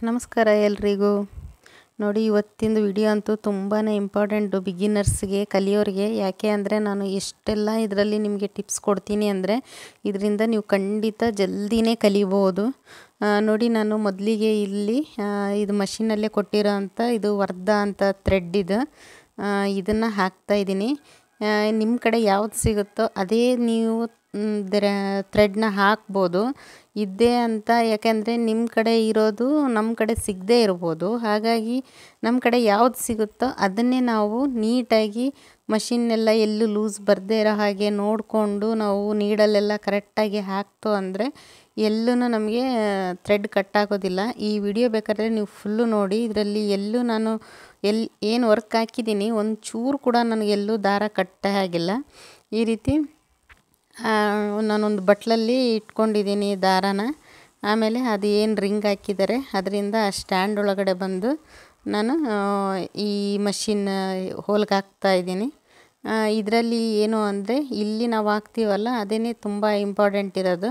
ನಮಸ್ಕಾರ ಎಲ್ರಿಗೂ. ನೋಡಿ, ಇವತ್ತಿಂದು ವಿಡಿಯೋ ಅಂತೂ ತುಂಬಾ ಇಂಪಾರ್ಟೆಂಟು ಬಿಗಿನರ್ಸ್ಗೆ, ಕಲಿಯೋರಿಗೆ. ಯಾಕೆ ಅಂದರೆ ನಾನು ಎಷ್ಟೆಲ್ಲ ಇದರಲ್ಲಿ ನಿಮಗೆ ಟಿಪ್ಸ್ ಕೊಡ್ತೀನಿ ಅಂದರೆ ಇದರಿಂದ ನೀವು ಖಂಡಿತ ಜಲ್ದಿನೇ ಕಲಿಬೋದು. ನೋಡಿ, ನಾನು ಮೊದಲಿಗೆ ಇಲ್ಲಿ ಇದು ಮಷಿನಲ್ಲೇ ಕೊಟ್ಟಿರೋ ಅಂಥ ಇದು ವರ್ಧ ಅಂತ ಥ್ರೆಡ್ ಇದು, ಇದನ್ನು ಹಾಕ್ತಾಯಿದ್ದೀನಿ. ನಿಮ್ಮ ಕಡೆ ಯಾವ್ದು ಸಿಗುತ್ತೋ ಅದೇ ನೀವು ಥ್ರೆಡ್ನ ಹಾಕ್ಬೋದು. ಇದ್ದೇ ಅಂತ, ಯಾಕೆಂದರೆ ನಿಮ್ಮ ಕಡೆ ಇರೋದು ನಮ್ಮ ಕಡೆ ಸಿಗದೇ ಇರ್ಬೋದು. ಹಾಗಾಗಿ ನಮ್ಮ ಕಡೆ ಯಾವ್ದು ಸಿಗುತ್ತೋ ಅದನ್ನೇ ನಾವು ನೀಟಾಗಿ ಮಷಿನ್ನೆಲ್ಲ ಎಲ್ಲೂ ಲೂಸ್ ಬರದೇ ಇರೋ ಹಾಗೆ ನೋಡಿಕೊಂಡು ನಾವು ನೀಡಲ್ಲೆಲ್ಲ ಕರೆಕ್ಟಾಗಿ ಹಾಕ್ತು ಅಂದರೆ ಎಲ್ಲೂ ನಮಗೆ ಥ್ರೆಡ್ ಕಟ್ಟಾಗೋದಿಲ್ಲ. ಈ ವಿಡಿಯೋ ಬೇಕಾದರೆ ನೀವು ಫುಲ್ಲು ನೋಡಿ. ಇದರಲ್ಲಿ ಎಲ್ಲೂ ನಾನು ಏನು ವರ್ಕ್ ಹಾಕಿದ್ದೀನಿ ಒಂಚೂರು ಕೂಡ ನನಗೆಲ್ಲೂ ದಾರ ಕಟ್ಟೇ ಆಗಿಲ್ಲ. ಈ ರೀತಿ ನಾನೊಂದು ಬಟ್ಲಲ್ಲಿ ಇಟ್ಕೊಂಡಿದ್ದೀನಿ ದಾರಾನ. ಆಮೇಲೆ ಅದು ಏನು ರಿಂಗ್ ಹಾಕಿದ್ದಾರೆ ಅದರಿಂದ ಆ ಸ್ಟ್ಯಾಂಡ್ ಒಳಗಡೆ ಬಂದು ನಾನು ಈ ಮಷಿನ್ ಹೋಲ್ಗೆ ಹಾಕ್ತಾಯಿದ್ದೀನಿ. ಇದರಲ್ಲಿ ಏನು ಅಂದರೆ ಇಲ್ಲಿ ನಾವು ಹಾಕ್ತೀವಲ್ಲ ಅದೇ ತುಂಬ ಇಂಪಾರ್ಟೆಂಟ್ ಇರೋದು.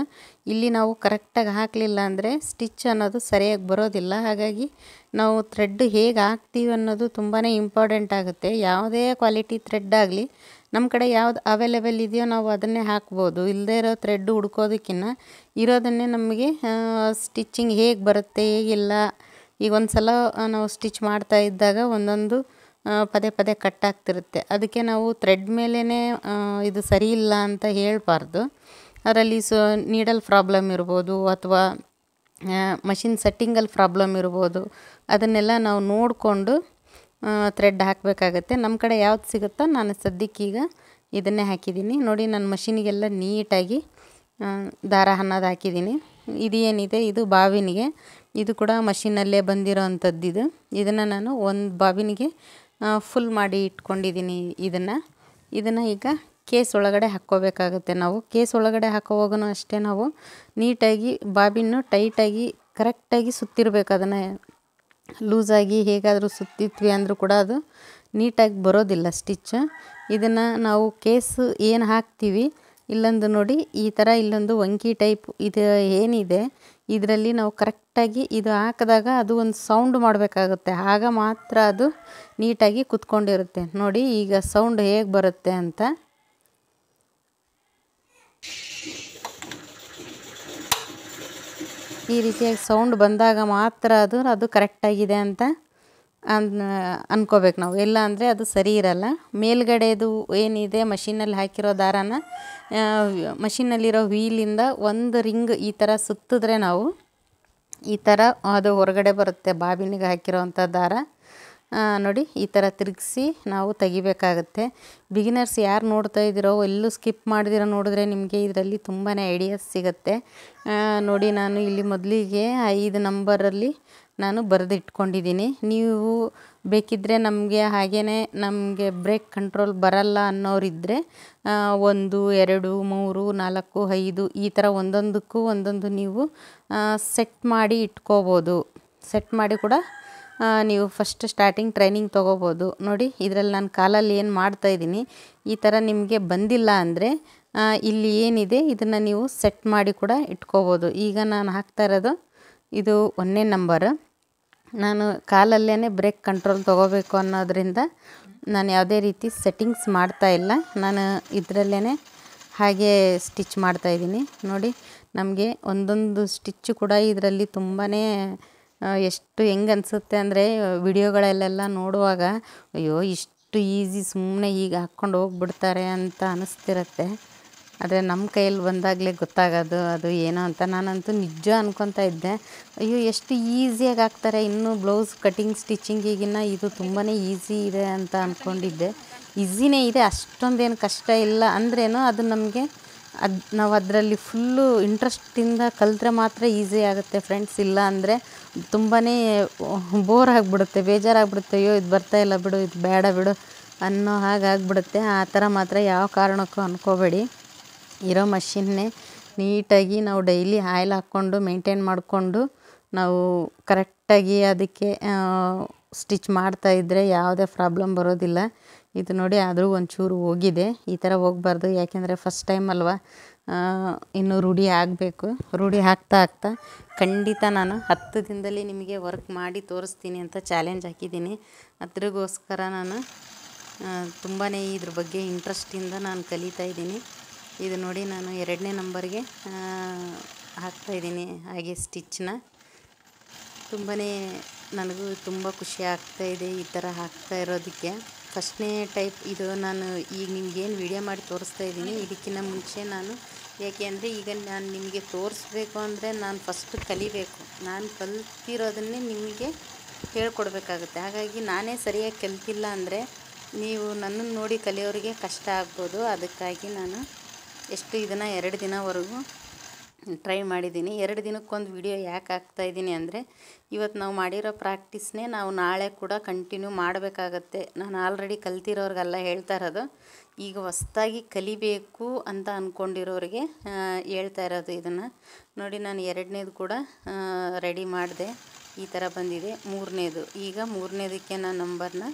ಇಲ್ಲಿ ನಾವು ಕರೆಕ್ಟಾಗಿ ಹಾಕಲಿಲ್ಲ ಅಂದರೆ ಸ್ಟಿಚ್ ಅನ್ನೋದು ಸರಿಯಾಗಿ ಬರೋದಿಲ್ಲ. ಹಾಗಾಗಿ ನಾವು ಥ್ರೆಡ್ ಹೇಗೆ ಹಾಕ್ತೀವಿ ಅನ್ನೋದು ತುಂಬಾ ಇಂಪಾರ್ಟೆಂಟ್ ಆಗುತ್ತೆ. ಯಾವುದೇ ಕ್ವಾಲಿಟಿ ಥ್ರೆಡ್ ಆಗಲಿ ನಮ್ಮ ಕಡೆ ಯಾವ್ದು ಅವೈಲೇಬಲ್ ಇದೆಯೋ ನಾವು ಅದನ್ನೇ ಹಾಕ್ಬೋದು. ಇಲ್ಲದೇ ಇರೋ ಥ್ರೆಡ್ ಹುಡ್ಕೋದಕ್ಕಿಂತ ಇರೋದನ್ನೇ ನಮಗೆ ಸ್ಟಿಚ್ಚಿಂಗ್ ಹೇಗೆ ಬರುತ್ತೆ ಹೇಗಿಲ್ಲ. ಈಗ ಒಂದು ಸಲ ನಾವು ಸ್ಟಿಚ್ ಮಾಡ್ತಾ ಇದ್ದಾಗ ಒಂದೊಂದು ಪದೇ ಪದೇ ಕಟ್ಟಾಗ್ತಿರುತ್ತೆ. ಅದಕ್ಕೆ ನಾವು ಥ್ರೆಡ್ ಮೇಲೇ ಇದು ಸರಿ ಇಲ್ಲ ಅಂತ ಹೇಳಬಾರ್ದು. ಅದರಲ್ಲಿ ನೀಡಲ್ ಪ್ರಾಬ್ಲಮ್ ಇರ್ಬೋದು ಅಥವಾ ಮಷಿನ್ ಸೆಟ್ಟಿಂಗಲ್ಲಿ ಪ್ರಾಬ್ಲಮ್ ಇರ್ಬೋದು. ಅದನ್ನೆಲ್ಲ ನಾವು ನೋಡಿಕೊಂಡು ಥ್ರೆಡ್ ಹಾಕಬೇಕಾಗತ್ತೆ. ನಮ್ಮ ಕಡೆ ಯಾವ್ದು ಸಿಗುತ್ತೋ ನಾನು ಸದ್ಯಕ್ಕೀಗ ಇದನ್ನೇ ಹಾಕಿದ್ದೀನಿ. ನೋಡಿ, ನನ್ನ ಮಷಿನಿಗೆಲ್ಲ ನೀಟಾಗಿ ದಾರ ಅನ್ನೋದು ಹಾಕಿದ್ದೀನಿ. ಇದು ಏನಿದೆ ಇದು ಬಾಬಿನಿಗೆ, ಇದು ಕೂಡ ಮಷಿನಲ್ಲೇ ಬಂದಿರೋ ಅಂಥದ್ದಿದು. ಇದನ್ನು ನಾನು ಒಂದು ಬಾಬಿನಿಗೆ ಫುಲ್ ಮಾಡಿ ಇಟ್ಕೊಂಡಿದ್ದೀನಿ. ಇದನ್ನು ಈಗ ಕೇಸ್ ಒಳಗಡೆ ಹಾಕ್ಕೋಬೇಕಾಗುತ್ತೆ. ನಾವು ಕೇಸ್ ಒಳಗಡೆ ಹಾಕೋವಾಗೂ ಅಷ್ಟೇ ನಾವು ನೀಟಾಗಿ ಬಾಬಿನ್ನು ಟೈಟಾಗಿ ಕರೆಕ್ಟಾಗಿ ಸುತ್ತಿರಬೇಕು. ಅದನ್ನು ಲೂಸಾಗಿ ಹೇಗಾದರೂ ಸುತ್ತಿತ್ವಿ ಅಂದರೂ ಕೂಡ ಅದು ನೀಟಾಗಿ ಬರೋದಿಲ್ಲ ಸ್ಟಿಚ್. ಇದನ್ನು ನಾವು ಕೇಸು ಏನು ಹಾಕ್ತೀವಿ ಇಲ್ಲೊಂದು ನೋಡಿ ಈ ಥರ ಇಲ್ಲೊಂದು ವಂಕಿ ಟೈಪ್ ಇದು ಏನಿದೆ ಇದರಲ್ಲಿ ನಾವು ಕರೆಕ್ಟಾಗಿ ಇದು ಹಾಕಿದಾಗ ಅದು ಒಂದು ಸೌಂಡ್ ಮಾಡಬೇಕಾಗುತ್ತೆ. ಆಗ ಮಾತ್ರ ಅದು ನೀಟಾಗಿ ಕುತ್ಕೊಂಡಿರುತ್ತೆ. ನೋಡಿ ಈಗ ಸೌಂಡ್ ಹೇಗೆ ಬರುತ್ತೆ ಅಂತ. ಈ ರೀತಿಯಾಗಿ ಸೌಂಡ್ ಬಂದಾಗ ಮಾತ್ರ ಅದು ಕರೆಕ್ಟಾಗಿದೆ ಅಂತ ಅನ್ಕೋಬೇಕು ನಾವು. ಇಲ್ಲ ಅಂದರೆ ಅದು ಸರಿ ಇರಲ್ಲ. ಮೇಲ್ಗಡೆದು ಏನಿದೆ ಮಷಿನಲ್ಲಿ ಹಾಕಿರೋ ದಾರಾನ ಮಷಿನಲ್ಲಿರೋ ವೀಲಿಂದ ಒಂದು ರಿಂಗ್ ಈ ಥರ ಸುತ್ತಿದ್ರೆ ನಾವು ಈ ಥರ ಅದು ಹೊರಗಡೆ ಬರುತ್ತೆ. ಬಾಬಿನಿಗೆ ಹಾಕಿರೋ ಅಂಥ ದಾರ ನೋಡಿ ಈ ಥರ ತಿರುಗಿಸಿ ನಾವು ತೆಗಿಬೇಕಾಗತ್ತೆ. ಬಿಗಿನರ್ಸ್ ಯಾರು ನೋಡ್ತಾ ಇದ್ದೀರೋ ಎಲ್ಲೂ ಸ್ಕಿಪ್ ಮಾಡಿದಿರೋ ನೋಡಿದ್ರೆ ನಿಮಗೆ ಇದರಲ್ಲಿ ತುಂಬಾ ಐಡಿಯಾಸ್ ಸಿಗುತ್ತೆ. ನೋಡಿ, ನಾನು ಇಲ್ಲಿ ಮೊದಲಿಗೆ 5 ನಂಬರಲ್ಲಿ ನಾನು ಬರೆದಿಟ್ಕೊಂಡಿದ್ದೀನಿ. ನೀವು ಬೇಕಿದ್ದರೆ ನಮಗೆ ನಮಗೆ ಬ್ರೇಕ್ ಕಂಟ್ರೋಲ್ ಬರಲ್ಲ ಅನ್ನೋರಿದ್ದರೆ 1, 2, 3, 4, 5 ಈ ಥರ ಒಂದೊಂದಕ್ಕೂ ಒಂದೊಂದು ನೀವು ಸೆಟ್ ಮಾಡಿ ಇಟ್ಕೋಬೋದು. ಸೆಟ್ ಮಾಡಿ ಕೂಡ ನೀವು ಫಸ್ಟ್ ಸ್ಟಾರ್ಟಿಂಗ್ ಟ್ರೈನಿಂಗ್ ತೊಗೋಬೋದು. ನೋಡಿ, ಇದರಲ್ಲಿ ನಾನು ಕಾಲಲ್ಲಿ ಏನು ಮಾಡ್ತಾಯಿದ್ದೀನಿ ಈ ಥರ ನಿಮಗೆ ಬಂದಿಲ್ಲ ಅಂದರೆ ಇಲ್ಲಿ ಏನಿದೆ ಇದನ್ನು ನೀವು ಸೆಟ್ ಮಾಡಿ ಕೂಡ ಇಟ್ಕೋಬೋದು. ಈಗ ನಾನು ಹಾಕ್ತಾ ಇರೋದು ಇದು 1ನೇ ನಂಬರು. ನಾನು ಕಾಲಲ್ಲೇ ಬ್ರೇಕ್ ಕಂಟ್ರೋಲ್ ತೊಗೋಬೇಕು ಅನ್ನೋದರಿಂದ ನಾನು ಯಾವುದೇ ರೀತಿ ಸೆಟ್ಟಿಂಗ್ಸ್ ಮಾಡ್ತಾಯಿಲ್ಲ. ನಾನು ಇದರಲ್ಲೇ ಹಾಗೆ ಸ್ಟಿಚ್ ಮಾಡ್ತಾಯಿದ್ದೀನಿ. ನೋಡಿ, ನಮಗೆ ಒಂದೊಂದು ಸ್ಟಿಚ್ಚು ಕೂಡ ಇದರಲ್ಲಿ ತುಂಬಾ ಎಷ್ಟು ಹೆಂಗೆ ಅನಿಸುತ್ತೆ ಅಂದರೆ ವಿಡಿಯೋಗಳಲ್ಲೆಲ್ಲ ನೋಡುವಾಗ ಅಯ್ಯೋ ಇಷ್ಟು ಈಸಿ ಸುಮ್ಮನೆ ಈಗ ಹಾಕ್ಕೊಂಡು ಹೋಗ್ಬಿಡ್ತಾರೆ ಅಂತ ಅನ್ನಿಸ್ತಿರತ್ತೆ. ಆದರೆ ನಮ್ಮ ಕೈಯಲ್ಲಿ ಬಂದಾಗಲೇ ಗೊತ್ತಾಗೋದು ಅದು ಏನೋ ಅಂತ. ನಾನಂತೂ ನಿಜ ಅನ್ಕೊತಾ ಇದ್ದೆ, ಅಯ್ಯೋ ಎಷ್ಟು ಈಸಿಯಾಗಿ ಹಾಕ್ತಾರೆ, ಇನ್ನೂ ಬ್ಲೌಸ್ ಕಟಿಂಗ್ ಸ್ಟಿಚಿಂಗಿಗಿನ್ನ ಇದು ತುಂಬಾ ಈಸಿ ಇದೆ ಅಂತ ಅಂದ್ಕೊಂಡಿದ್ದೆ. ಈಸಿನೇ ಇದೆ, ಅಷ್ಟೊಂದೇನು ಕಷ್ಟ ಇಲ್ಲ ಅಂದ್ರೇನು ಅದು ನಮಗೆ ನಾವು ಅದರಲ್ಲಿ ಫುಲ್ಲು ಇಂಟ್ರೆಸ್ಟಿಂದ ಕಲಿತ್ರೆ ಮಾತ್ರ ಈಸಿ ಆಗುತ್ತೆ ಫ್ರೆಂಡ್ಸ್. ಇಲ್ಲ ಅಂದರೆ ತುಂಬಾ ಬೋರ್ ಆಗಿಬಿಡುತ್ತೆ, ಬೇಜಾರಾಗ್ಬಿಡುತ್ತೆ. ಅಯ್ಯೋ ಇದು ಬರ್ತಾಯಿಲ್ಲ ಬಿಡು, ಇದು ಬೇಡ ಬಿಡು ಅನ್ನೋ ಹಾಗಾಗ್ಬಿಡುತ್ತೆ. ಆ ಥರ ಮಾತ್ರ ಯಾವ ಕಾರಣಕ್ಕೂ ಅಂದ್ಕೋಬೇಡಿ. ಇರೋ ಮಷಿನ್ನೇ ನೀಟಾಗಿ ನಾವು ಡೈಲಿ ಆಯಿಲ್ ಹಾಕ್ಕೊಂಡು ಮೇಂಟೈನ್ ಮಾಡಿಕೊಂಡು ನಾವು ಕರೆಕ್ಟಾಗಿ ಅದಕ್ಕೆ ಸ್ಟಿಚ್ ಮಾಡ್ತಾಯಿದ್ರೆ ಯಾವುದೇ ಪ್ರಾಬ್ಲಮ್ ಬರೋದಿಲ್ಲ. ಇದು ನೋಡಿ, ಆದರೂ ಒಂಚೂರು ಹೋಗಿದೆ. ಈ ಥರ ಹೋಗಬಾರ್ದು, ಯಾಕೆಂದರೆ ಫಸ್ಟ್ ಟೈಮ್ ಅಲ್ವಾ. ಇನ್ನು ರೂಢಿ ಆಗಬೇಕು. ರೂಢಿ ಆಗ್ತಾ ಖಂಡಿತ ನಾನು 10 ದಿನದಲ್ಲಿ ನಿಮಗೆ ವರ್ಕ್ ಮಾಡಿ ತೋರಿಸ್ತೀನಿ ಅಂತ ಚಾಲೆಂಜ್ ಹಾಕಿದ್ದೀನಿ. ಅದ್ರಿಗೋಸ್ಕರ ನಾನು ತುಂಬಾ ಇದ್ರ ಬಗ್ಗೆ ಇಂಟ್ರೆಸ್ಟಿಂದ ನಾನು ಕಲಿತಾ ಇದ್ದೀನಿ. ಇದು ನೋಡಿ, ನಾನು 2ನೇ ನಂಬರ್ಗೆ ಹಾಕ್ತಾಯಿದ್ದೀನಿ ಹಾಗೆ ಸ್ಟಿಚ್ನ. ತುಂಬಾ ನನಗೂ ತುಂಬ ಖುಷಿ ಆಗ್ತಾಯಿದೆ ಈ ಥರ ಹಾಕ್ತಾ ಇರೋದಕ್ಕೆ. ಫಸ್ಟ್ನೇ ಟೈಪ್ ಇದು. ನಾನು ಈಗ ನಿಮಗೇನು ವಿಡಿಯೋ ಮಾಡಿ ತೋರಿಸ್ತಾ ಇದ್ದೀನಿ, ಇದಕ್ಕಿಂತ ಮುಂಚೆ ನಾನು ಯಾಕೆ ಅಂದರೆ ಈಗ ನಾನು ನಿಮಗೆ ತೋರಿಸ್ಬೇಕು ಅಂದರೆ ನಾನು ಫಸ್ಟ್ ಕಲಿಬೇಕು. ನಾನು ಕಲ್ತಿರೋದನ್ನೇ ನಿಮಗೆ ಹೇಳ್ಕೊಡ್ಬೇಕಾಗುತ್ತೆ. ಹಾಗಾಗಿ ನಾನೇ ಸರಿಯಾಗಿ ಕಲ್ತಿಲ್ಲ ಅಂದರೆ ನೀವು ನನ್ನನ್ನು ನೋಡಿ ಕಲಿಯೋರಿಗೆ ಕಷ್ಟ ಆಗ್ಬೋದು. ಅದಕ್ಕಾಗಿ ನಾನು ಇದನ್ನು 2 ದಿನವರೆಗೂ ಟ್ರೈ ಮಾಡಿದ್ದೀನಿ. 2 ದಿನಕ್ಕೊಂದು ವಿಡಿಯೋ ಯಾಕೆ ಹಾಕ್ತಾಯಿದ್ದೀನಿ ಅಂದರೆ, ಇವತ್ತು ನಾವು ಮಾಡಿರೋ ಪ್ರಾಕ್ಟೀಸ್ನೇ ನಾವು ನಾಳೆ ಕೂಡ ಕಂಟಿನ್ಯೂ ಮಾಡಬೇಕಾಗತ್ತೆ. ನಾನು ಆಲ್ರೆಡಿ ಕಲ್ತಿರೋರಿಗೆಲ್ಲ ಹೇಳ್ತಾ ಇರೋದು. ಈಗ ಹೊಸ್ದಾಗಿ ಕಲಿಬೇಕು ಅಂತ ಅಂದ್ಕೊಂಡಿರೋರಿಗೆ ಹೇಳ್ತಾ ಇರೋದು ಇದನ್ನು. ನೋಡಿ, ನಾನು 2ನೇದು ಕೂಡ ರೆಡಿ ಮಾಡಿದೆ. ಈ ಥರ ಬಂದಿದೆ. 3ನೇದು, ಈಗ 3ನೇದಕ್ಕೆ ನಾನು ನಂಬರ್ನ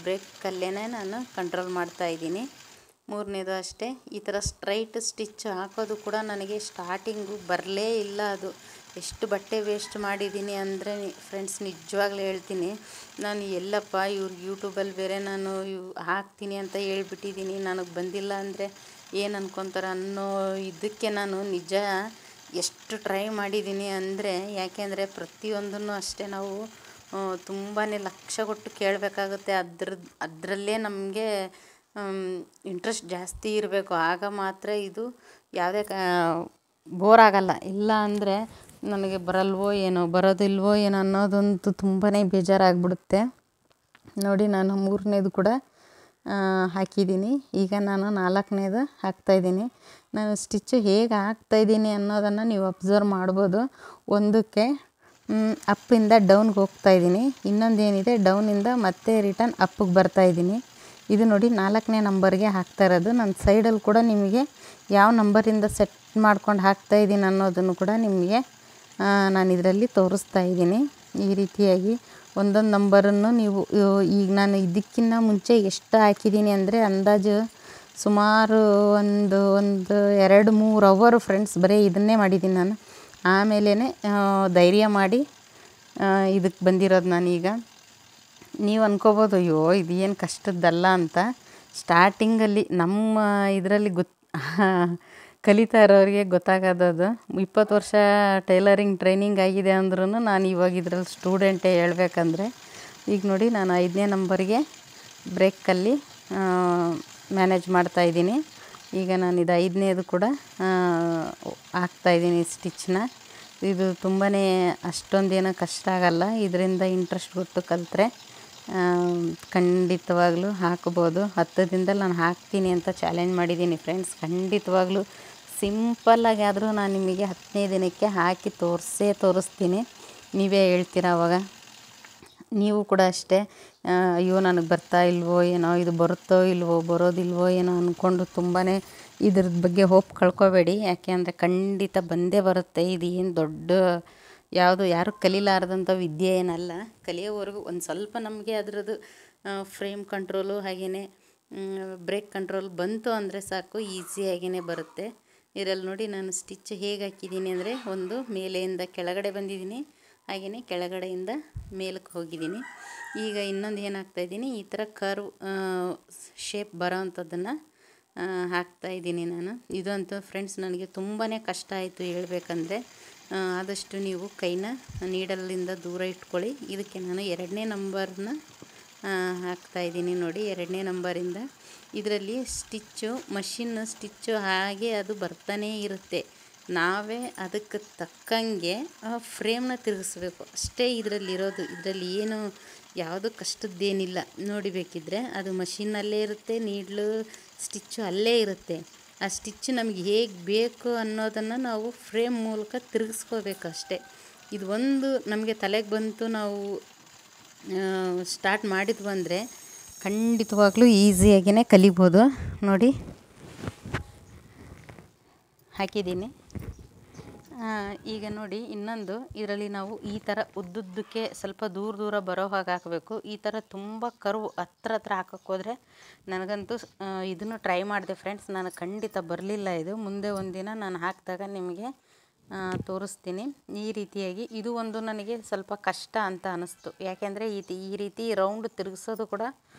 ಬ್ರೇಕಲ್ಲೇ ನಾನು ಕಂಟ್ರೋಲ್ ಮಾಡ್ತಾಯಿದ್ದೀನಿ. 3ನೇದು ಅಷ್ಟೇ. ಈ ಥರ ಸ್ಟ್ರೈಟ್ ಸ್ಟಿಚ್ ಹಾಕೋದು ಕೂಡ ನನಗೆ ಸ್ಟಾರ್ಟಿಂಗು ಬರಲೇ ಇಲ್ಲ. ಅದು ಎಷ್ಟು ಬಟ್ಟೆ ವೇಸ್ಟ್ ಮಾಡಿದ್ದೀನಿ ಅಂದರೆ ಫ್ರೆಂಡ್ಸ್, ನಿಜವಾಗ್ಲೂ ಹೇಳ್ತೀನಿ. ನಾನು ಎಲ್ಲಪ್ಪ ಯೂಟ್ಯೂಬಲ್ಲಿ ಬೇರೆ ನಾನು ಹಾಕ್ತೀನಿ ಅಂತ ಹೇಳ್ಬಿಟ್ಟಿದ್ದೀನಿ, ನನಗೆ ಬಂದಿಲ್ಲ ಅಂದರೆ ಏನು ಅನ್ಕೊತಾರೆ ಅನ್ನೋ ಇದಕ್ಕೆ ನಾನು ನಿಜ ಎಷ್ಟು ಟ್ರೈ ಮಾಡಿದ್ದೀನಿ ಅಂದರೆ, ಯಾಕೆಂದರೆ ಪ್ರತಿಯೊಂದನ್ನು ಅಷ್ಟೇ ನಾವು ತುಂಬಾ ಲಕ್ಷ ಕೊಟ್ಟು ಕೇಳಬೇಕಾಗುತ್ತೆ. ಅದರಲ್ಲೇ ನಮಗೆ ಇಂಟ್ರೆಸ್ಟ್ ಜಾಸ್ತಿ ಇರಬೇಕು. ಆಗ ಮಾತ್ರ ಇದು ಯಾವುದೇ ಬೋರ್ ಆಗಲ್ಲ. ಇಲ್ಲ ಅಂದರೆ ನನಗೆ ಬರೋದಿಲ್ವೋ ಏನೋ ಅನ್ನೋದಂತೂ ತುಂಬಾ ಬೇಜಾರಾಗ್ಬಿಡುತ್ತೆ. ನೋಡಿ, ನಾನು 3ನೇದು ಕೂಡ ಹಾಕಿದ್ದೀನಿ. ಈಗ ನಾನು 4ನೇದು ಹಾಕ್ತಾಯಿದ್ದೀನಿ. ನಾನು ಸ್ಟಿಚ್ಚು ಹೇಗೆ ಹಾಕ್ತಾಯಿದ್ದೀನಿ ಅನ್ನೋದನ್ನು ನೀವು ಅಬ್ಸರ್ವ್ ಮಾಡ್ಬೋದು. ಒಂದಕ್ಕೆ ಅಪ್ಪಿಂದ ಡೌನ್ಗೆ ಹೋಗ್ತಾಯಿದ್ದೀನಿ, ಇನ್ನೊಂದೇನಿದೆ ಡೌನಿಂದ ಮತ್ತೆ ರಿಟರ್ನ್ ಅಪ್ಪಿಗೆ ಬರ್ತಾಯಿದ್ದೀನಿ. ಇದು ನೋಡಿ 4ನೇ ನಂಬರ್ಗೆ ಹಾಕ್ತಾ ಇರೋದು. ನನ್ನ ಸೈಡಲ್ಲಿ ಕೂಡ ನಿಮಗೆ ಯಾವ ನಂಬರಿಂದ ಸೆಟ್ ಮಾಡ್ಕೊಂಡು ಹಾಕ್ತಾಯಿದ್ದೀನಿ ಅನ್ನೋದನ್ನು ಕೂಡ ನಿಮಗೆ ನಾನು ಇದರಲ್ಲಿ ತೋರಿಸ್ತಾ ಇದ್ದೀನಿ. ಈ ರೀತಿಯಾಗಿ ಒಂದೊಂದು ನಂಬರನ್ನು ನೀವು ಈಗ ನಾನು ಇದಕ್ಕಿಂತ ಮುಂಚೆ ಎಷ್ಟು ಹಾಕಿದ್ದೀನಿ ಅಂದರೆ ಅಂದಾಜು ಸುಮಾರು ಒಂದು 2-3 ಅವರು ಫ್ರೆಂಡ್ಸ್ ಬರೀ ಇದನ್ನೇ ಮಾಡಿದ್ದೀನಿ ನಾನು. ಆಮೇಲೆ ಧೈರ್ಯ ಮಾಡಿ ಇದಕ್ಕೆ ಬಂದಿರೋದು ನಾನೀಗ. ನೀವು ಅನ್ಕೋಬೋದು, ಅಯ್ಯೋ ಇದು ಏನು ಕಷ್ಟದ್ದಲ್ಲ ಅಂತ. ಸ್ಟಾರ್ಟಿಂಗಲ್ಲಿ ನಮ್ಮ ಇದರಲ್ಲಿ ಕಲಿತಾ ಇರೋರಿಗೆ ಗೊತ್ತಾಗೋದದು. 20 ವರ್ಷ ಟೈಲರಿಂಗ್ ಟ್ರೈನಿಂಗ್ ಆಗಿದೆ ಅಂದ್ರೂ ನಾನು ಇವಾಗ ಇದರಲ್ಲಿ ಸ್ಟೂಡೆಂಟೇ ಹೇಳ್ಬೇಕಂದ್ರೆ. ಈಗ ನೋಡಿ, ನಾನು 5ನೇ ನಂಬರ್ಗೆ ಬ್ರೇಕಲ್ಲಿ ಮ್ಯಾನೇಜ್ ಮಾಡ್ತಾಯಿದ್ದೀನಿ. ಈಗ ನಾನು ಇದು 5ನೇದು ಕೂಡ ಹಾಕ್ತಾಯಿದ್ದೀನಿ ಸ್ಟಿಚ್ನ. ಇದು ತುಂಬಾ ಅಷ್ಟೊಂದೇನೋ ಕಷ್ಟ ಆಗಲ್ಲ. ಇದರಿಂದ ಇಂಟ್ರೆಸ್ಟ್ ಕೊಟ್ಟು ಕಲಿತ್ರೆ ಖಂಡಿತವಾಗ್ಲೂ ಹಾಕ್ಬೋದು. 10 ದಿನದಲ್ಲಿ ನಾನು ಹಾಕ್ತೀನಿ ಅಂತ ಚಾಲೆಂಜ್ ಮಾಡಿದ್ದೀನಿ ಫ್ರೆಂಡ್ಸ್. ಖಂಡಿತವಾಗ್ಲೂ ಸಿಂಪಲ್ಲಾಗಿ ಆದರೂ ನಾನು ನಿಮಗೆ 10ನೇ ದಿನಕ್ಕೆ ಹಾಕಿ ತೋರಿಸ್ತೀನಿ. ನೀವೇ ಹೇಳ್ತೀರ ಅವಾಗ. ನೀವು ಕೂಡ ಅಷ್ಟೇ, ಅಯ್ಯೋ ನನಗೆ ಬರ್ತಾ ಇಲ್ವೋ ಏನೋ, ಇದು ಬರೋದಿಲ್ವೋ ಏನೋ ಅಂದ್ಕೊಂಡು ತುಂಬಾ ಇದ್ರದ್ದು ಬಗ್ಗೆ ಹೋಪ್ ಕಳ್ಕೊಬೇಡಿ. ಯಾಕೆ ಅಂದರೆ ಖಂಡಿತ ಬಂದೇ ಬರುತ್ತೆ. ಇದು ಏನು ದೊಡ್ಡ ಯಾರು ಕಲೀಲಾರ್ದಂಥ ವಿದ್ಯೆ ಏನಲ್ಲ. ಕಲಿಯೋವರೆಗೂ ಒಂದು ಸ್ವಲ್ಪ ನಮಗೆ ಅದರದ್ದು ಫ್ರೇಮ್ ಕಂಟ್ರೋಲು ಹಾಗೆಯೇ ಬ್ರೇಕ್ ಕಂಟ್ರೋಲ್ ಬಂತು ಅಂದರೆ ಸಾಕು, ಈಸಿಯಾಗಿಯೇ ಬರುತ್ತೆ. ಇದರಲ್ಲಿ ನೋಡಿ, ನಾನು ಸ್ಟಿಚ್ ಹೇಗೆ ಹಾಕಿದ್ದೀನಿ ಅಂದರೆ, ಒಂದು ಮೇಲೆಯಿಂದ ಕೆಳಗಡೆ ಬಂದಿದ್ದೀನಿ, ಹಾಗೆಯೇ ಕೆಳಗಡೆಯಿಂದ ಮೇಲಕ್ಕೆ ಹೋಗಿದ್ದೀನಿ. ಈಗ ಇನ್ನೊಂದು ಏನು ಹಾಕ್ತಾಯಿದ್ದೀನಿ, ಈ ಥರ ಕರ್ವ್ ಶೇಪ್ ಬರೋ ಅಂಥದ್ದನ್ನು ಹಾಕ್ತಾಯಿದ್ದೀನಿ ನಾನು. ಇದಂತೂ ಫ್ರೆಂಡ್ಸ್ ನನಗೆ ತುಂಬಾ ಕಷ್ಟ ಆಯಿತು ಹೇಳ್ಬೇಕಂದ್ರೆ. ಆದಷ್ಟು ನೀವು ಕೈನ ನೀಡಲಿಂದ ದೂರ ಇಟ್ಕೊಳ್ಳಿ. ಇದಕ್ಕೆ ನಾನು 2ನೇ ನಂಬರ್ನ ಹಾಕ್ತಾಯಿದ್ದೀನಿ. ನೋಡಿ, 2ನೇ ನಂಬರಿಂದ ಇದರಲ್ಲಿ ಮಷಿನ್ ಸ್ಟಿಚ್ಚು ಹಾಗೆ ಅದು ಬರ್ತಾನೇ ಇರುತ್ತೆ. ನಾವೇ ಅದಕ್ಕೆ ತಕ್ಕಂಗೆ ಫ್ರೇಮ್ನ ತಿರುಗಿಸ್ಬೇಕು ಅಷ್ಟೇ ಇದರಲ್ಲಿರೋದು. ಇದರಲ್ಲಿ ಏನು ಯಾವುದು ಕಷ್ಟದ್ದೇನಿಲ್ಲ. ನೋಡಿ, ಬೇಕಿದ್ದರೆ ಅದು ಮಷಿನ್ನಲ್ಲೇ ಇರುತ್ತೆ, ನೀಡ್ಲು ಸ್ಟಿಚ್ಚು ಅಲ್ಲೇ ಇರುತ್ತೆ. ಆ ಸ್ಟಿಚ್ ನಮಗೆ ಹೇಗೆ ಬೇಕು ಅನ್ನೋದನ್ನು ನಾವು ಫ್ರೇಮ್ ಮೂಲಕ ತಿರುಗಿಸ್ಕೋಬೇಕು ಅಷ್ಟೇ. ಇದು ಒಂದು ನಮಗೆ ತಲೆಗೆ ಬಂತು, ನಾವು ಸ್ಟಾರ್ಟ್ ಮಾಡಿದ್ವು ಅಂದರೆ ಖಂಡಿತವಾಗ್ಲೂ ಈಸಿಯಾಗಿಯೇ ಕಲಿಬೋದು. ನೋಡಿ, ಹಾಕಿದ್ದೀನಿ. ಈಗ ನೋಡಿ ಇನ್ನೊಂದು ಇದರಲ್ಲಿ ನಾವು ಈ ಥರ ಉದ್ದುದ್ದಕ್ಕೆ ಸ್ವಲ್ಪ ದೂರ ದೂರ ಬರೋ ಹಾಗೆ ಹಾಕಬೇಕು. ಈ ಥರ ತುಂಬ ಕರ್ವ್ ಹತ್ರ ಹಾಕೋಕ್ಕೆ ಹೋದರೆ ನನಗಂತೂ ಇದನ್ನು ಟ್ರೈ ಮಾಡಿದೆ ಫ್ರೆಂಡ್ಸ್, ನನಗೆ ಖಂಡಿತ ಬರಲಿಲ್ಲ ಇದು. ಮುಂದೆ ಒಂದಿನ ನಾನು ಹಾಕಿದಾಗ ನಿಮಗೆ ತೋರಿಸ್ತೀನಿ. ಈ ರೀತಿಯಾಗಿ ಇದು ಒಂದು ನನಗೆ ಸ್ವಲ್ಪ ಕಷ್ಟ ಅಂತ ಅನ್ನಿಸ್ತು. ಯಾಕೆಂದರೆ ಈ ರೀತಿ ರೌಂಡ್ ತಿರುಗಿಸೋದು ಕೂಡ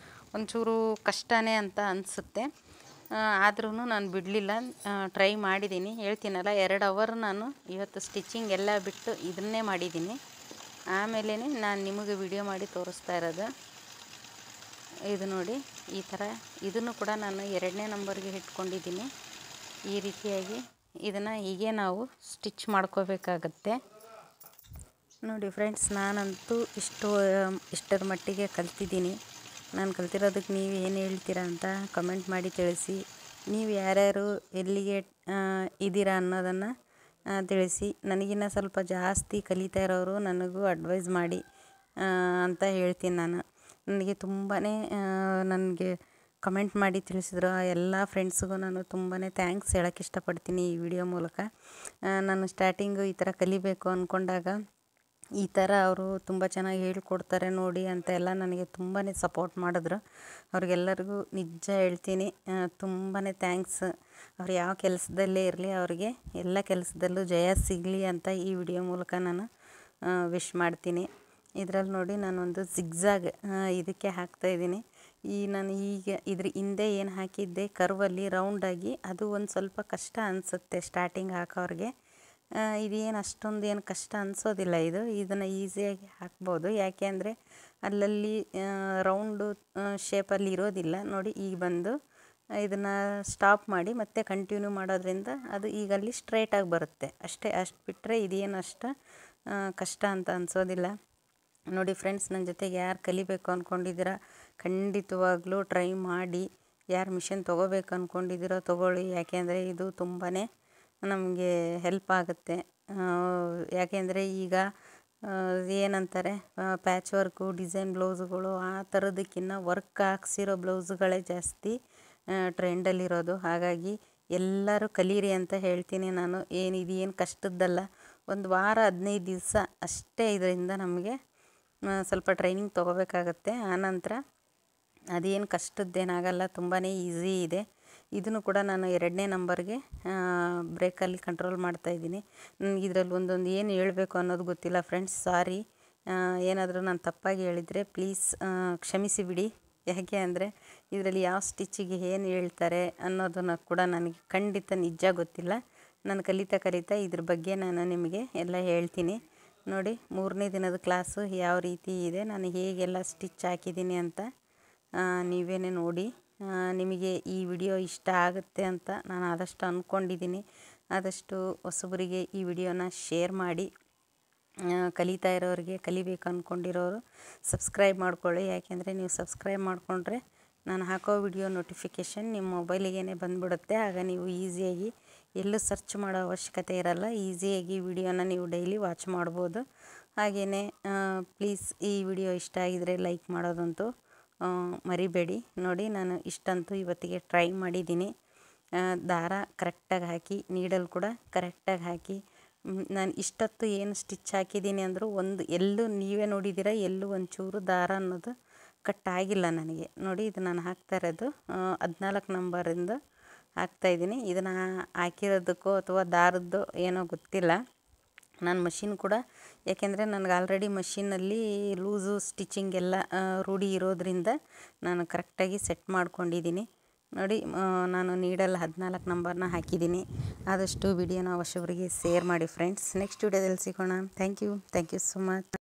ಒಂಚೂರು ಕಷ್ಟನೇ ಅಂತ ಅನಿಸುತ್ತೆ. ಆದ್ರೂ ನಾನು ಬಿಡಲಿಲ್ಲ, ಟ್ರೈ ಮಾಡಿದ್ದೀನಿ. ಹೇಳ್ತೀನಲ್ಲ 2 ಅವರ್ ನಾನು ಇವತ್ತು ಸ್ಟಿಚಿಂಗ್ ಎಲ್ಲ ಬಿಟ್ಟು ಇದನ್ನೇ ಮಾಡಿದ್ದೀನಿ. ಆಮೇಲೆ ನಾನು ನಿಮಗೆ ವಿಡಿಯೋ ಮಾಡಿ ತೋರಿಸ್ತಾ ಇರೋದು. ಇದು ನೋಡಿ ಈ ಥರ ಇದನ್ನು ಕೂಡ ನಾನು 2ನೇ ನಂಬರ್ಗೆ ಇಟ್ಕೊಂಡಿದ್ದೀನಿ. ಈ ರೀತಿಯಾಗಿ ಇದನ್ನು ಹೀಗೆ ನಾವು ಸ್ಟಿಚ್ ಮಾಡ್ಕೋಬೇಕಾಗತ್ತೆ. ನೋಡಿ ಫ್ರೆಂಡ್ಸ್, ನಾನಂತೂ ಇಷ್ಟರ ಮಟ್ಟಿಗೆ ಕಲ್ತಿದ್ದೀನಿ. ನಾನು ಕಲ್ತಿರೋದಕ್ಕೆ ನೀವು ಏನು ಹೇಳ್ತೀರಾ ಅಂತ ಕಮೆಂಟ್ ಮಾಡಿ ತಿಳಿಸಿ. ನೀವು ಯಾರ್ಯಾರು ಎಲ್ಲಿಗೆ ಇದ್ದೀರಾ ಅನ್ನೋದನ್ನು ತಿಳಿಸಿ. ನನಗಿನ್ನ ಸ್ವಲ್ಪ ಜಾಸ್ತಿ ಕಲಿತಾ ಇರೋರು ನನಗೂ ಅಡ್ವೈಸ್ ಮಾಡಿ ಅಂತ ಹೇಳ್ತೀನಿ ನಾನು. ನನಗೆ ತುಂಬಾ ನನಗೆ ಕಮೆಂಟ್ ಮಾಡಿ ತಿಳಿಸಿದ್ರು ಆ ಎಲ್ಲ ಫ್ರೆಂಡ್ಸ್ಗೂ ನಾನು ತುಂಬಾ ಥ್ಯಾಂಕ್ಸ್ ಹೇಳೋಕ್ಕೆ ಇಷ್ಟಪಡ್ತೀನಿ ಈ ವಿಡಿಯೋ ಮೂಲಕ. ನಾನು ಸ್ಟಾರ್ಟಿಂಗು ಈ ಥರ ಕಲಿಬೇಕು ಅಂದ್ಕೊಂಡಾಗ ಈ ಥರ ಅವರು ತುಂಬ ಚೆನ್ನಾಗಿ ಹೇಳ್ಕೊಡ್ತಾರೆ ನೋಡಿ ಅಂತ ಎಲ್ಲ ನನಗೆ ತುಂಬಾ ಸಪೋರ್ಟ್ ಮಾಡಿದ್ರು. ಅವ್ರಿಗೆಲ್ಲರಿಗೂ ನಿಜ ಹೇಳ್ತೀನಿ ತುಂಬಾ ಥ್ಯಾಂಕ್ಸ್. ಅವ್ರು ಯಾವ ಕೆಲಸದಲ್ಲೇ ಇರಲಿ ಅವ್ರಿಗೆ ಎಲ್ಲ ಕೆಲಸದಲ್ಲೂ ಜಯ ಸಿಗಲಿ ಅಂತ ಈ ವಿಡಿಯೋ ಮೂಲಕ ನಾನು ವಿಶ್ ಮಾಡ್ತೀನಿ. ಇದರಲ್ಲಿ ನೋಡಿ ನಾನೊಂದು ಜಿಗ್ಜಾಗ್ ಇದಕ್ಕೆ ಹಾಕ್ತಾಯಿದ್ದೀನಿ. ನಾನು ಈಗ ಇದ್ರ ಹಿಂದೆ ಏನು ಹಾಕಿದ್ದೆ ಕರ್ವಲ್ಲಿ ರೌಂಡಾಗಿ, ಅದು ಒಂದು ಸ್ವಲ್ಪ ಕಷ್ಟ ಅನಿಸುತ್ತೆ ಸ್ಟಾರ್ಟಿಂಗ್ ಹಾಕೋರಿಗೆ. ಇದೇನು ಅಷ್ಟೊಂದು ಏನು ಕಷ್ಟ ಅನಿಸೋದಿಲ್ಲ. ಇದನ್ನು ಈಸಿಯಾಗಿ ಹಾಕ್ಬೋದು. ಯಾಕೆ ಅಂದರೆ ಅಲ್ಲಲ್ಲಿ ರೌಂಡು ಶೇಪಲ್ಲಿ ಇರೋದಿಲ್ಲ. ನೋಡಿ ಈಗ ಬಂದು ಇದನ್ನು ಸ್ಟಾಪ್ ಮಾಡಿ ಮತ್ತೆ ಕಂಟಿನ್ಯೂ ಮಾಡೋದ್ರಿಂದ ಅದು ಈಗ ಅಲ್ಲಿ ಸ್ಟ್ರೈಟಾಗಿ ಬರುತ್ತೆ ಅಷ್ಟೇ. ಅಷ್ಟು ಬಿಟ್ಟರೆ ಇದೇನು ಅಷ್ಟು ಕಷ್ಟ ಅಂತ ಅನಿಸೋದಿಲ್ಲ. ನೋಡಿ ಫ್ರೆಂಡ್ಸ್, ನನ್ನ ಜೊತೆಗೆ ಯಾರು ಕಲಿಬೇಕು ಅಂದ್ಕೊಂಡಿದ್ದೀರಾ ಖಂಡಿತವಾಗ್ಲೂ ಟ್ರೈ ಮಾಡಿ. ಯಾರು ಮಿಷನ್ ತೊಗೋಬೇಕು ಅಂದ್ಕೊಂಡಿದ್ದೀರೋ ತೊಗೊಳ್ಳಿ. ಯಾಕೆಂದರೆ ಇದು ತುಂಬಾ ನಮಗೆ ಹೆಲ್ಪ್ ಆಗುತ್ತೆ. ಯಾಕೆಂದರೆ ಈಗ ಏನಂತಾರೆ ಪ್ಯಾಚ್ ವರ್ಕು, ಡಿಸೈನ್ ಬ್ಲೌಸುಗಳು ಆ ಥರದಕ್ಕಿಂತ ವರ್ಕ್ ಹಾಕ್ಸಿರೋ ಬ್ಲೌಸುಗಳೇ ಜಾಸ್ತಿ ಟ್ರೆಂಡಲ್ಲಿರೋದು. ಹಾಗಾಗಿ ಎಲ್ಲರೂ ಕಲೀರಿ ಅಂತ ಹೇಳ್ತೀನಿ ನಾನು. ಇದೇನು ಕಷ್ಟದ್ದಲ್ಲ. ಒಂದು ವಾರ 15 ದಿವಸ ಅಷ್ಟೇ ಇದರಿಂದ ನಮಗೆ ಸ್ವಲ್ಪ ಟ್ರೈನಿಂಗ್ ತೊಗೋಬೇಕಾಗತ್ತೆ. ಆನಂತರ ಅದೇನು ಕಷ್ಟದ್ದೇನಾಗಲ್ಲ, ತುಂಬಾ ಈಸಿ ಇದೆ. ಇದನ್ನು ಕೂಡ ನಾನು 2ನೇ ನಂಬರ್ಗೆ ಬ್ರೇಕಲ್ಲಿ ಕಂಟ್ರೋಲ್ ಮಾಡ್ತಾಯಿದ್ದೀನಿ. ನನಗೆ ಇದರಲ್ಲಿ ಒಂದೊಂದು ಏನು ಹೇಳಬೇಕು ಅನ್ನೋದು ಗೊತ್ತಿಲ್ಲ ಫ್ರೆಂಡ್ಸ್, ಸಾರಿ. ಏನಾದರೂ ನಾನು ತಪ್ಪಾಗಿ ಹೇಳಿದರೆ ಪ್ಲೀಸ್ ಕ್ಷಮಿಸಿ ಬಿಡಿ. ಯಾಕೆ ಅಂದರೆ ಇದರಲ್ಲಿ ಯಾವ ಸ್ಟಿಚ್ಚಿಗೆ ಏನು ಹೇಳ್ತಾರೆ ಅನ್ನೋದನ್ನು ಕೂಡ ನನಗೆ ಖಂಡಿತ ನಿಜ ಗೊತ್ತಿಲ್ಲ. ನಾನು ಕಲಿತಾ ಇದ್ರ ಬಗ್ಗೆ ನಾನು ನಿಮಗೆ ಎಲ್ಲ ಹೇಳ್ತೀನಿ. ನೋಡಿ 3ನೇ ದಿನದ ಕ್ಲಾಸು ಯಾವ ರೀತಿ ಇದೆ, ನಾನು ಹೇಗೆಲ್ಲ ಸ್ಟಿಚ್ ಹಾಕಿದ್ದೀನಿ ಅಂತ ನೀವೇನೇ ನೋಡಿ. ನಿಮಗೆ ಈ ವಿಡಿಯೋ ಇಷ್ಟ ಆಗುತ್ತೆ ಅಂತ ನಾನು ಆದಷ್ಟು ಅಂದ್ಕೊಂಡಿದ್ದೀನಿ. ಆದಷ್ಟು ಹೊಸಬರಿಗೆ ಈ ವಿಡಿಯೋನ ಶೇರ್ ಮಾಡಿ. ಕಲಿತಾ ಇರೋರಿಗೆ, ಕಲಿಬೇಕು ಅಂದ್ಕೊಂಡಿರೋರು ಸಬ್ಸ್ಕ್ರೈಬ್ ಮಾಡ್ಕೊಳ್ಳಿ. ಯಾಕೆಂದರೆ ನೀವು ಸಬ್ಸ್ಕ್ರೈಬ್ ಮಾಡಿಕೊಂಡ್ರೆ ನಾನು ಹಾಕೋ ವಿಡಿಯೋ ನೋಟಿಫಿಕೇಷನ್ ನಿಮ್ಮ ಮೊಬೈಲಿಗೇ ಬಂದುಬಿಡುತ್ತೆ. ಆಗ ನೀವು ಈಸಿಯಾಗಿ ಎಲ್ಲೂ ಸರ್ಚ್ ಮಾಡೋ ಅವಶ್ಯಕತೆ ಇರಲ್ಲ. ಈಸಿಯಾಗಿ ವಿಡಿಯೋನ ನೀವು ಡೈಲಿ ವಾಚ್ ಮಾಡ್ಬೋದು. ಹಾಗೆಯೇ ಪ್ಲೀಸ್ ಈ ವಿಡಿಯೋ ಇಷ್ಟ ಆಗಿದರೆ ಲೈಕ್ ಮಾಡೋದಂತೂ ಮರಿಬೇಡಿ. ನೋಡಿ ನಾನು ಇಷ್ಟಂತೂ ಇವತ್ತಿಗೆ ಟ್ರೈ ಮಾಡಿದ್ದೀನಿ. ದಾರ ಕರೆಕ್ಟಾಗಿ ಹಾಕಿ, ನೀಡಲ್ ಕೂಡ ಕರೆಕ್ಟಾಗಿ ಹಾಕಿ, ನಾನು ಇಷ್ಟೊತ್ತು ಏನು ಸ್ಟಿಚ್ ಹಾಕಿದ್ದೀನಿ ಅಂದರೂ ಎಲ್ಲೂ ನೀವೇ ನೋಡಿದ್ದೀರ, ಎಲ್ಲೂ ಒಂಚೂರು ದಾರ ಅನ್ನೋದು ಕಟ್ ಆಗಿಲ್ಲ ನನಗೆ. ನೋಡಿ ಇದು ನಾನು ಹಾಕ್ತಾ ಇರೋದು 14 ನಂಬರಿಂದ ಹಾಕ್ತಾಯಿದ್ದೀನಿ. ಇದನ್ನು ಹಾಕಿರೋದಕ್ಕೋ ಅಥವಾ ದಾರದ್ದು ಏನೋ ಗೊತ್ತಿಲ್ಲ. ನಾನು ಮಷಿನ್ ಕೂಡ, ಯಾಕೆಂದರೆ ನನಗೆ ಆಲ್ರೆಡಿ ಮಷಿನಲ್ಲಿ ಲೂಸು ಸ್ಟಿಚಿಂಗ್ ಎಲ್ಲ ರೂಢಿ ಇರೋದ್ರಿಂದ ನಾನು ಕರೆಕ್ಟಾಗಿ ಸೆಟ್ ಮಾಡ್ಕೊಂಡಿದ್ದೀನಿ. ನೋಡಿ ನಾನು ನೀಡಲ್ಲಿ 14 ನಂಬರ್ನ ಹಾಕಿದ್ದೀನಿ. ಆದಷ್ಟು ವಿಡಿಯೋನ ಹೊಸಬರಿಗೆ ಶೇರ್ ಮಾಡಿ ಫ್ರೆಂಡ್ಸ್. ನೆಕ್ಸ್ಟ್ ವಿಡಿಯೋದಲ್ಲಿ ಸಿಗೋಣ. Thank you so much.